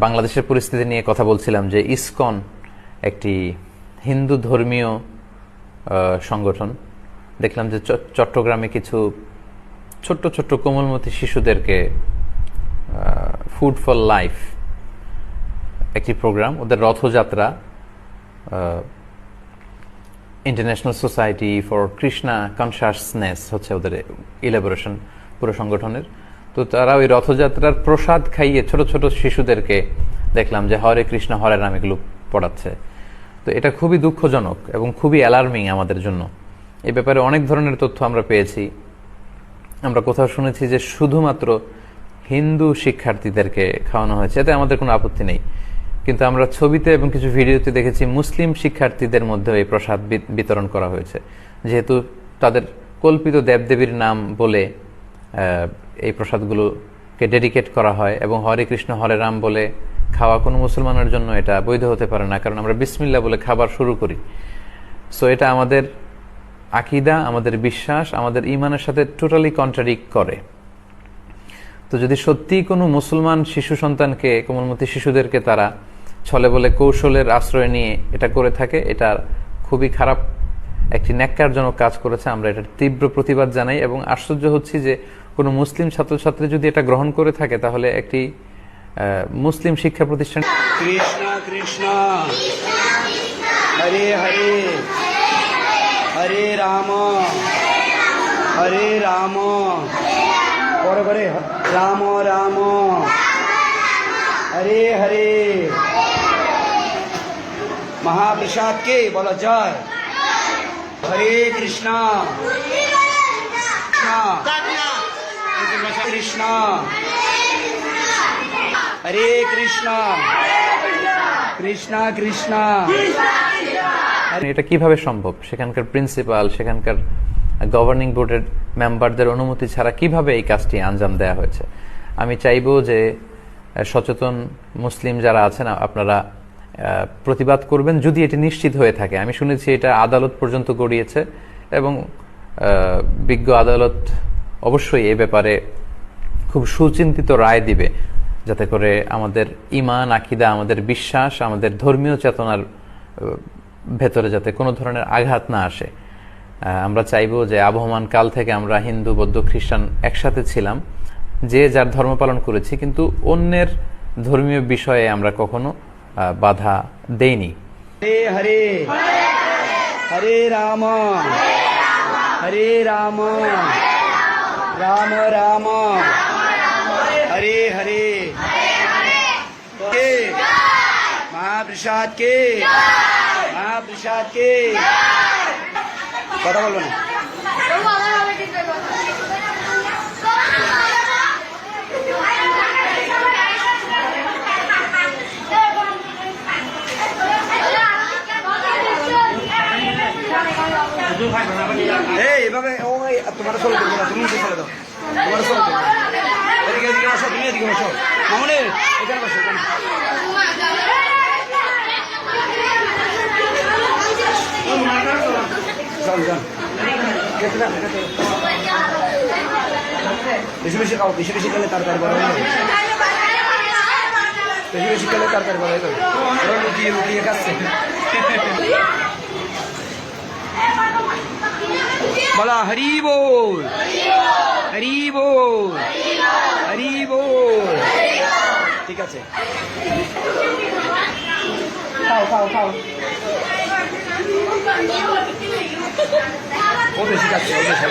বাংলাদেশের পরিস্থিতি নিয়ে কথা বলছিলাম যে ইসকন একটি হিন্দু ধর্মীয় সংগঠন। দেখলাম যে চট্টগ্রামে কিছু ছোট্ট ছোট্ট কোমলমতি শিশুদেরকে ফুড ফর লাইফ একটি প্রোগ্রাম, ওদের Rathyatra, International Society for Krishna Consciousness হচ্ছে ওদের ইলাবোরেশন পুরো সংগঠনের। তো তারা ওই রথযাত্রার প্রসাদ খাইয়ে ছোট ছোট শিশুদেরকে দেখলাম যে হরে কৃষ্ণ হরে রাম এগুলো পড়াচ্ছে। তো এটা খুবই দুঃখজনক এবং খুবই অ্যালার্মিং আমাদের জন্য। এই ব্যাপারে অনেক ধরনের তথ্য আমরা পেয়েছি। আমরা কোথাও শুনেছি যে শুধুমাত্র হিন্দু শিক্ষার্থীদেরকে খাওয়ানো হয়েছে, এতে আমাদের কোনো আপত্তি নেই। কিন্তু আমরা ছবিতে এবং কিছু ভিডিওতে দেখেছি মুসলিম শিক্ষার্থীদের মধ্যে এই প্রসাদ বিতরণ করা হয়েছে, যেহেতু তাদের কল্পিত দেবদেবীর নাম বলে এই প্রসাদগুলোকে ডেডিকেট করা হয় এবং হরে কৃষ্ণ হরে রাম বলে খাওয়া কোনো মুসলমানের জন্য এটা বৈধ হতে পারে না, কারণ আমরা বিসমিল্লাহ বলে খাবার শুরু করি। সো এটা আমাদের আকীদা, আমাদের বিশ্বাস, আমাদের ঈমানের সাথে টোটালি কন্ট্রাডিক্ট করে। তো যদি সত্যি কোনো মুসলমান শিশু সন্তানকে, কোমলমতি শিশুদেরকে তারা ছলে বলে কৌশলের আশ্রয় নিয়ে এটা করে থাকে, এটা খুবই খারাপ একটি ন্যাক্কারজনক কাজ করেছে। আমরা এটার তীব্র প্রতিবাদ জানাই এবং আশ্চর্য হচ্ছি যে কোনো মুসলিম ছাত্রছাত্রী যদি এটা গ্রহণ করে থাকে তাহলে একটি মুসলিম শিক্ষা প্রতিষ্ঠান। কৃষ্ণ কৃষ্ণ হরে হরে হরে রাম হরে রাম পরে পরে রাম রাম হরে হরে। মহাপ্রসাদকে বলা যায় হরে কৃষ্ণ কৃষ্ণ হরে কৃষ্ণ কৃষ্ণ কৃষ্ণ। এটা কিভাবে সম্ভব? সেখানকার প্রিন্সিপাল, সেখানকার গভর্নিং বোর্ডের মেম্বারদের অনুমতি ছাড়া কিভাবে এই কাজটি আঞ্জাম দেওয়া হয়েছে? আমি চাইবো যে সচেতন মুসলিম যারা আছেন আপনারা প্রতিবাদ করবেন যদি এটি নিশ্চিত হয়ে থাকে। আমি শুনেছি এটা আদালত পর্যন্ত গড়িয়েছে এবং বিজ্ঞ আদালত অবশ্যই এ ব্যাপারে খুব সুচিন্তিত রায় দিবে, যাতে করে আমাদের ঈমান, আকীদা, আমাদের বিশ্বাস, আমাদের ধর্মীয় চেতনার ভেতরে যাতে কোনো ধরনের আঘাত না আসে। আমরা চাইবো যে আবহমান কাল থেকে আমরা হিন্দু, বৌদ্ধ, খ্রিস্টান একসাথে ছিলাম, যে যার ধর্ম পালন করেছি, কিন্তু অন্যের ধর্মীয় বিষয়ে আমরা কখনো বাধা দেইনি। হরে হরে হরে রাম হরে রাম রাম রাম হরে হরে। মহাপ্রসাদ কে মহাপ্রসাদ কে কথা বলবো না। এইভাবে ওই তোমার চলে দেবো না, তুমি চলে দাও, তোমার চলে দেবো। এদিকে এদিকে বসো, তুমি এদিকে বসো, মামুনি এখানে বসো। বেশি বেশি খাও, বেশি বেশি খেলে তাড়াতাড়ি বড় হয়ে যাবে, বেশি বেশি খেলে তাড়াতাড়ি বড় হয়ে যাবে। ওরা লুকিয়ে লুকিয়ে খাচ্ছে। বলা হরি বল হরি বল হরি বল। ঠিক আছে, খাও খাও খাও। ও বেশি খাচ্ছে, ও বেশি।